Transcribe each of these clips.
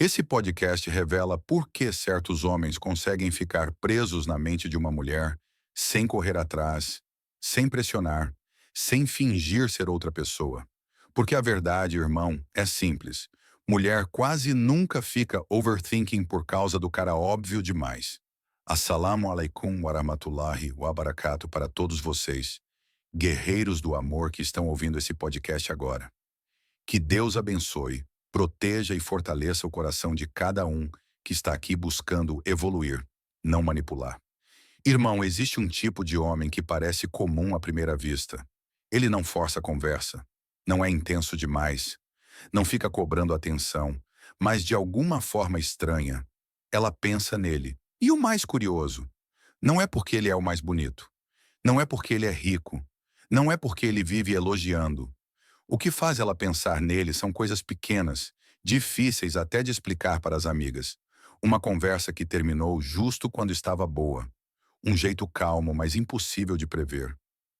Esse podcast revela por que certos homens conseguem ficar presos na mente de uma mulher sem correr atrás, sem pressionar, sem fingir ser outra pessoa. Porque a verdade, irmão, é simples. Mulher quase nunca fica overthinking por causa do cara óbvio demais. Assalamu alaikum wa rahmatullahi wa barakatuh para todos vocês, guerreiros do amor que estão ouvindo esse podcast agora. Que Deus abençoe, proteja e fortaleça o coração de cada um que está aqui buscando evoluir, não manipular. Irmão, existe um tipo de homem que parece comum à primeira vista. Ele não força a conversa, não é intenso demais, não fica cobrando atenção, mas de alguma forma estranha, ela pensa nele. E o mais curioso, não é porque ele é o mais bonito, não é porque ele é rico, não é porque ele vive elogiando. O que faz ela pensar nele são coisas pequenas, difíceis até de explicar para as amigas. Uma conversa que terminou justo quando estava boa. Um jeito calmo, mas impossível de prever.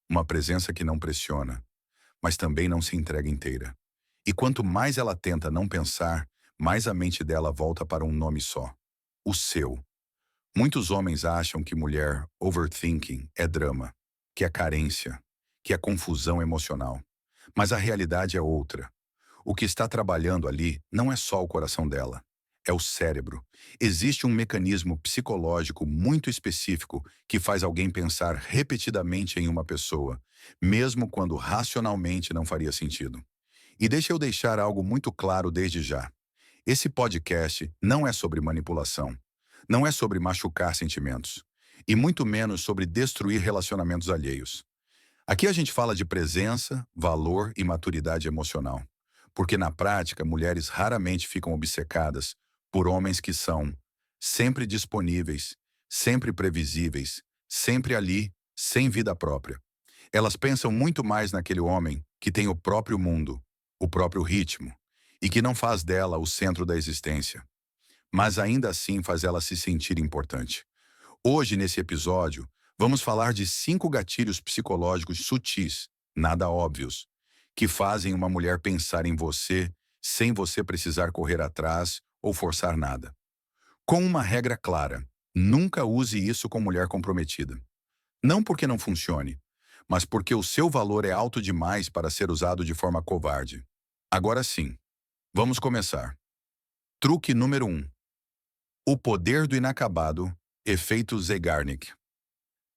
Uma presença que não pressiona, mas também não se entrega inteira. E quanto mais ela tenta não pensar, mais a mente dela volta para um nome só: o seu. Muitos homens acham que mulher overthinking é drama, que é carência, que é confusão emocional. Mas a realidade é outra. O que está trabalhando ali não é só o coração dela, é o cérebro. Existe um mecanismo psicológico muito específico que faz alguém pensar repetidamente em uma pessoa, mesmo quando racionalmente não faria sentido. E deixa eu deixar algo muito claro desde já. Esse podcast não é sobre manipulação, não é sobre machucar sentimentos, e muito menos sobre destruir relacionamentos alheios. Aqui a gente fala de presença, valor e maturidade emocional. Porque na prática, mulheres raramente ficam obcecadas por homens que são sempre disponíveis, sempre previsíveis, sempre ali, sem vida própria. Elas pensam muito mais naquele homem que tem o próprio mundo, o próprio ritmo, e que não faz dela o centro da existência, mas ainda assim faz ela se sentir importante. Hoje, nesse episódio, vamos falar de 5 gatilhos psicológicos sutis, nada óbvios, que fazem uma mulher pensar em você sem você precisar correr atrás ou forçar nada. Com uma regra clara: nunca use isso com mulher comprometida. Não porque não funcione, mas porque o seu valor é alto demais para ser usado de forma covarde. Agora sim, vamos começar. Truque número 1. O poder do inacabado, efeito Zeigarnik.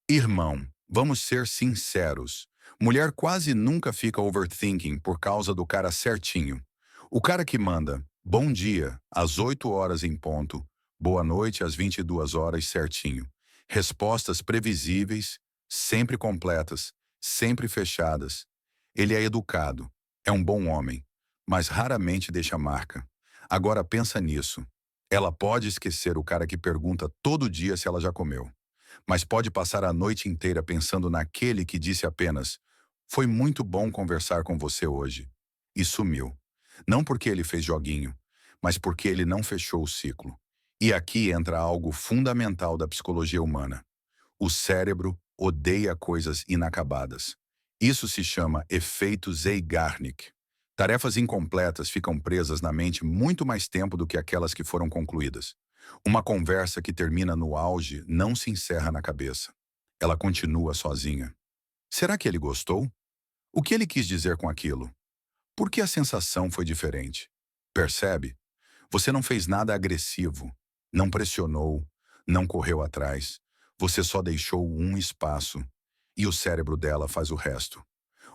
Irmão, vamos ser sinceros. Mulher quase nunca fica overthinking por causa do cara certinho. O cara que manda bom dia às 8 horas em ponto, boa noite às 22 horas certinho. Respostas previsíveis, sempre completas, sempre fechadas. Ele é educado, é um bom homem, mas raramente deixa marca. Agora pensa nisso. Ela pode esquecer o cara que pergunta todo dia se ela já comeu, mas pode passar a noite inteira pensando naquele que disse apenas: "Foi muito bom conversar com você hoje", e sumiu. Não porque ele fez joguinho, mas porque ele não fechou o ciclo. E aqui entra algo fundamental da psicologia humana. O cérebro odeia coisas inacabadas. Isso se chama efeito Zeigarnik. Tarefas incompletas ficam presas na mente muito mais tempo do que aquelas que foram concluídas. Uma conversa que termina no auge não se encerra na cabeça. Ela continua sozinha. Será que ele gostou? O que ele quis dizer com aquilo? Por que a sensação foi diferente? Percebe? Você não fez nada agressivo, não pressionou, não correu atrás. Você só deixou um espaço. E o cérebro dela faz o resto.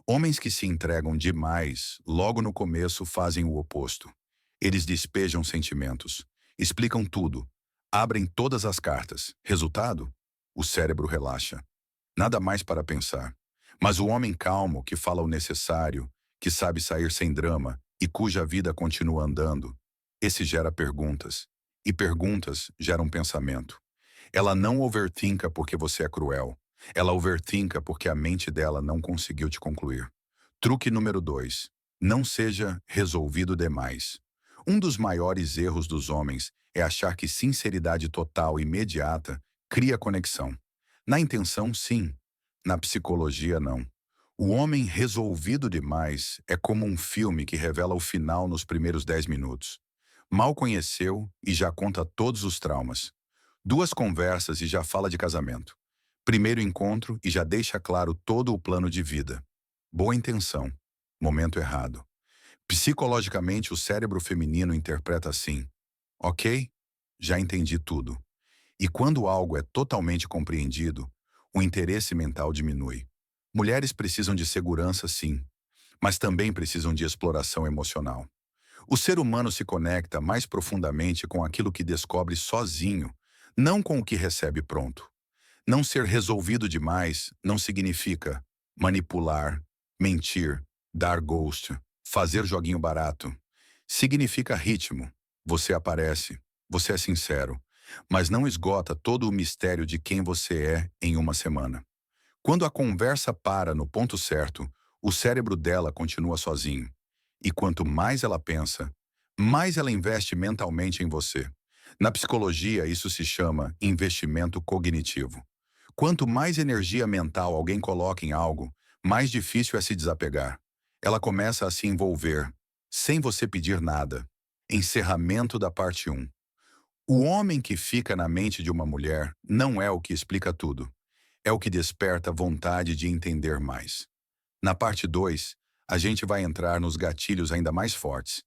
Homens que se entregam demais, logo no começo fazem o oposto. Eles despejam sentimentos, explicam tudo, abrem todas as cartas. Resultado? O cérebro relaxa. Nada mais para pensar. Mas o homem calmo, que fala o necessário, que sabe sair sem drama e cuja vida continua andando, esse gera perguntas. E perguntas geram pensamento. Ela não overthinka porque você é cruel. Ela overthinka porque a mente dela não conseguiu te concluir. Truque número 2. Não seja resolvido demais. Um dos maiores erros dos homens é achar que sinceridade total e imediata cria conexão. Na intenção, sim. Na psicologia, não. O homem resolvido demais é como um filme que revela o final nos primeiros 10 minutos. Mal conheceu e já conta todos os traumas. Duas conversas e já fala de casamento. Primeiro encontro e já deixa claro todo o plano de vida. Boa intenção. Momento errado. Psicologicamente, o cérebro feminino interpreta assim: ok, já entendi tudo. E quando algo é totalmente compreendido, o interesse mental diminui. Mulheres precisam de segurança, sim, mas também precisam de exploração emocional. O ser humano se conecta mais profundamente com aquilo que descobre sozinho, não com o que recebe pronto. Não ser resolvido demais não significa manipular, mentir, dar ghost, fazer joguinho barato. Significa ritmo. Você aparece, você é sincero, mas não esgota todo o mistério de quem você é em uma semana. Quando a conversa para no ponto certo, o cérebro dela continua sozinho. E quanto mais ela pensa, mais ela investe mentalmente em você. Na psicologia, isso se chama investimento cognitivo. Quanto mais energia mental alguém coloca em algo, mais difícil é se desapegar. Ela começa a se envolver, sem você pedir nada. Encerramento da parte 1. O homem que fica na mente de uma mulher não é o que explica tudo. É o que desperta vontade de entender mais. Na parte 2, a gente vai entrar nos gatilhos ainda mais fortes.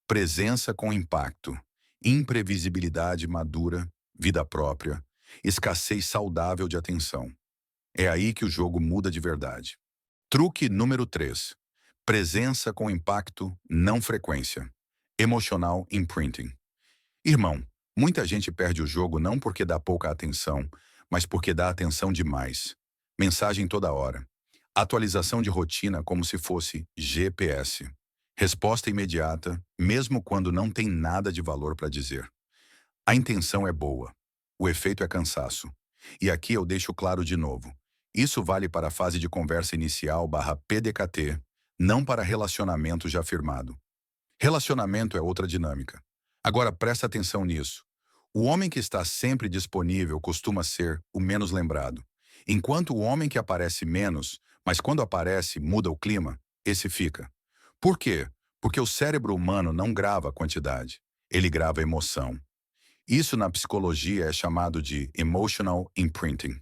Presença com impacto, imprevisibilidade madura, vida própria, escassez saudável de atenção. É aí que o jogo muda de verdade. Truque número 3. Presença com impacto, não frequência. Emotional imprinting. Irmão, muita gente perde o jogo não porque dá pouca atenção, mas porque dá atenção demais. Mensagem toda hora. Atualização de rotina como se fosse GPS. Resposta imediata, mesmo quando não tem nada de valor para dizer. A intenção é boa. O efeito é cansaço. E aqui eu deixo claro de novo. Isso vale para a fase de conversa inicial / PDKT, não para relacionamento já firmado. Relacionamento é outra dinâmica. Agora presta atenção nisso. O homem que está sempre disponível costuma ser o menos lembrado. Enquanto o homem que aparece menos, mas quando aparece muda o clima, esse fica. Por quê? Porque o cérebro humano não grava quantidade, ele grava emoção. Isso na psicologia é chamado de emotional imprinting.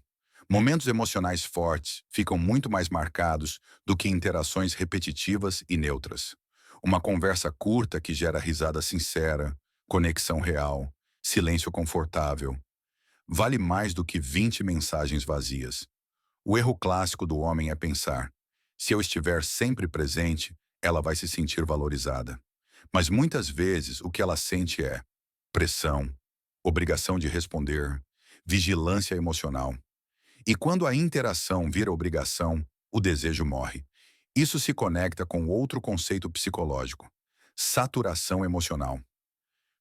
Momentos emocionais fortes ficam muito mais marcados do que interações repetitivas e neutras. Uma conversa curta que gera risada sincera, conexão real, silêncio confortável, vale mais do que 20 mensagens vazias. O erro clássico do homem é pensar: se eu estiver sempre presente, ela vai se sentir valorizada. Mas muitas vezes o que ela sente é pressão, obrigação de responder, vigilância emocional. E quando a interação vira obrigação, o desejo morre. Isso se conecta com outro conceito psicológico: saturação emocional.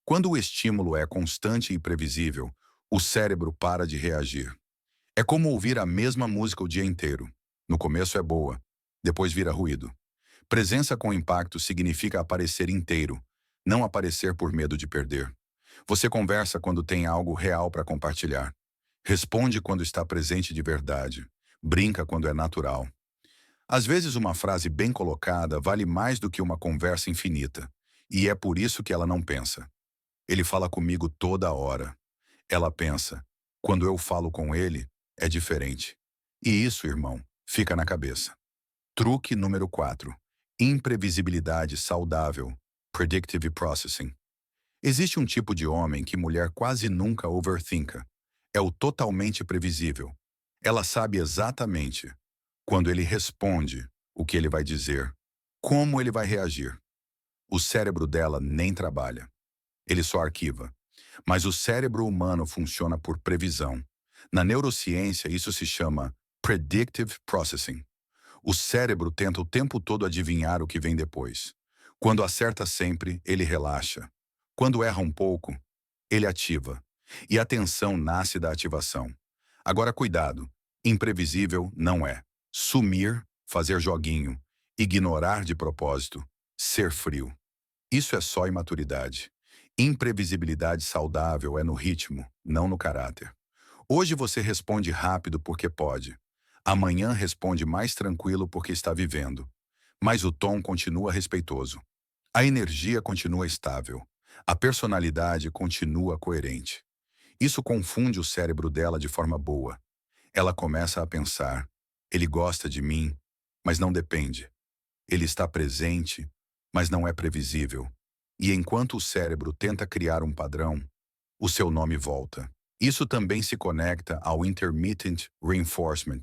Quando o estímulo é constante e previsível, o cérebro para de reagir. É como ouvir a mesma música o dia inteiro. No começo é boa, depois vira ruído. Presença com impacto significa aparecer inteiro, não aparecer por medo de perder. Você conversa quando tem algo real para compartilhar. Responde quando está presente de verdade. Brinca quando é natural. Às vezes uma frase bem colocada vale mais do que uma conversa infinita. E é por isso que ela não pensa. Ele fala comigo toda hora. Ela pensa: quando eu falo com ele, é diferente. E isso, irmão, fica na cabeça. Truque número 4. Imprevisibilidade saudável. Predictive processing. Existe um tipo de homem que mulher quase nunca overthinka. É o totalmente previsível. Ela sabe exatamente quando ele responde, o que ele vai dizer, como ele vai reagir. O cérebro dela nem trabalha. Ele só arquiva. Mas o cérebro humano funciona por previsão. Na neurociência, isso se chama predictive processing. O cérebro tenta o tempo todo adivinhar o que vem depois. Quando acerta sempre, ele relaxa. Quando erra um pouco, ele ativa. E a tensão nasce da ativação. Agora cuidado, imprevisível não é. Sumir, fazer joguinho, ignorar de propósito, ser frio. Isso é só imaturidade. Imprevisibilidade saudável é no ritmo, não no caráter. Hoje você responde rápido porque pode. Amanhã responde mais tranquilo porque está vivendo. Mas o tom continua respeitoso. A energia continua estável. A personalidade continua coerente. Isso confunde o cérebro dela de forma boa. Ela começa a pensar: ele gosta de mim, mas não depende. Ele está presente, mas não é previsível. E enquanto o cérebro tenta criar um padrão, o seu nome volta. Isso também se conecta ao intermittent reinforcement.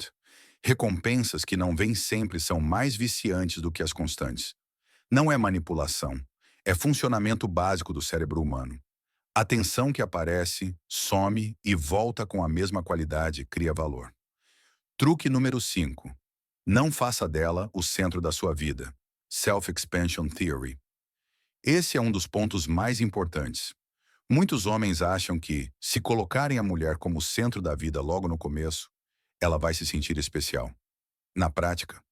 Recompensas que não vêm sempre são mais viciantes do que as constantes. Não é manipulação, é funcionamento básico do cérebro humano. Atenção que aparece, some e volta com a mesma qualidade cria valor. Truque número 5. Não faça dela o centro da sua vida. Self-Expansion Theory. Esse é um dos pontos mais importantes. Muitos homens acham que, se colocarem a mulher como centro da vida logo no começo, ela vai se sentir especial. Na prática,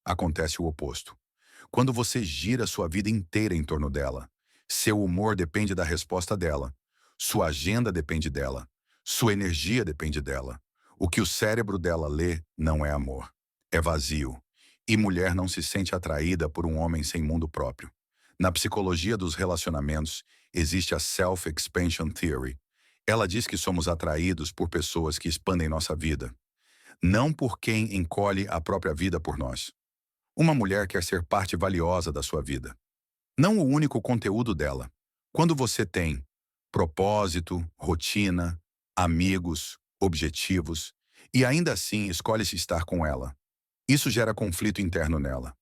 acontece o oposto. Quando você gira sua vida inteira em torno dela, seu humor depende da resposta dela, sua agenda depende dela, sua energia depende dela. O que o cérebro dela lê não é amor, é vazio. E mulher não se sente atraída por um homem sem mundo próprio. Na psicologia dos relacionamentos, existe a Self-Expansion Theory. Ela diz que somos atraídos por pessoas que expandem nossa vida, não por quem encolhe a própria vida por nós. Uma mulher quer ser parte valiosa da sua vida, não o único conteúdo dela. Quando você tem propósito, rotina, amigos, objetivos, e ainda assim escolhe-se estar com ela, isso gera conflito interno nela.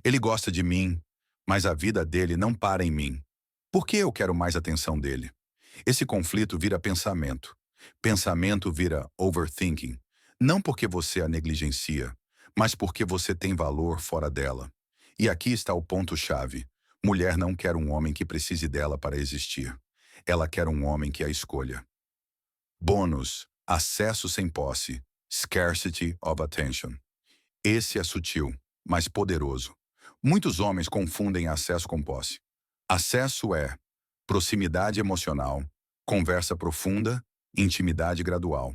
Ele gosta de mim, mas a vida dele não para em mim. Por que eu quero mais atenção dele? Esse conflito vira pensamento. Pensamento vira overthinking. Não porque você a negligencia, mas porque você tem valor fora dela. E aqui está o ponto-chave. Mulher não quer um homem que precise dela para existir. Ela quer um homem que a escolha. Bônus: acesso sem posse. Scarcity of attention. Esse é sutil, mas poderoso. Muitos homens confundem acesso com posse. Acesso é proximidade emocional, conversa profunda, intimidade gradual.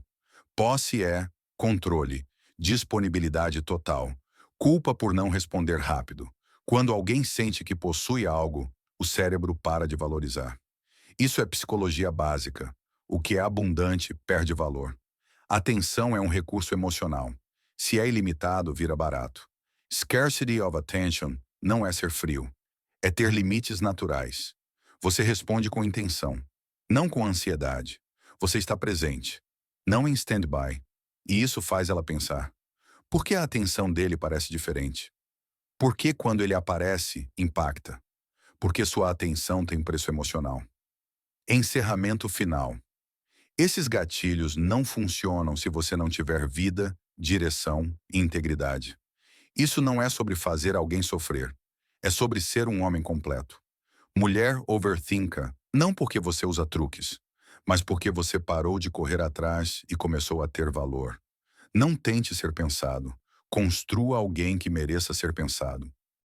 Posse é controle, disponibilidade total, culpa por não responder rápido. Quando alguém sente que possui algo, o cérebro para de valorizar. Isso é psicologia básica. O que é abundante perde valor. Atenção é um recurso emocional. Se é ilimitado, vira barato. Scarcity of attention não é ser frio. É ter limites naturais. Você responde com intenção, não com ansiedade. Você está presente, não em stand-by. E isso faz ela pensar: por que a atenção dele parece diferente? Por que quando ele aparece, impacta? Porque sua atenção tem preço emocional. Encerramento final. Esses gatilhos não funcionam se você não tiver vida, direção e integridade. Isso não é sobre fazer alguém sofrer. É sobre ser um homem completo. Mulher overthinka, não porque você usa truques, mas porque você parou de correr atrás e começou a ter valor. Não tente ser pensado. Construa alguém que mereça ser pensado.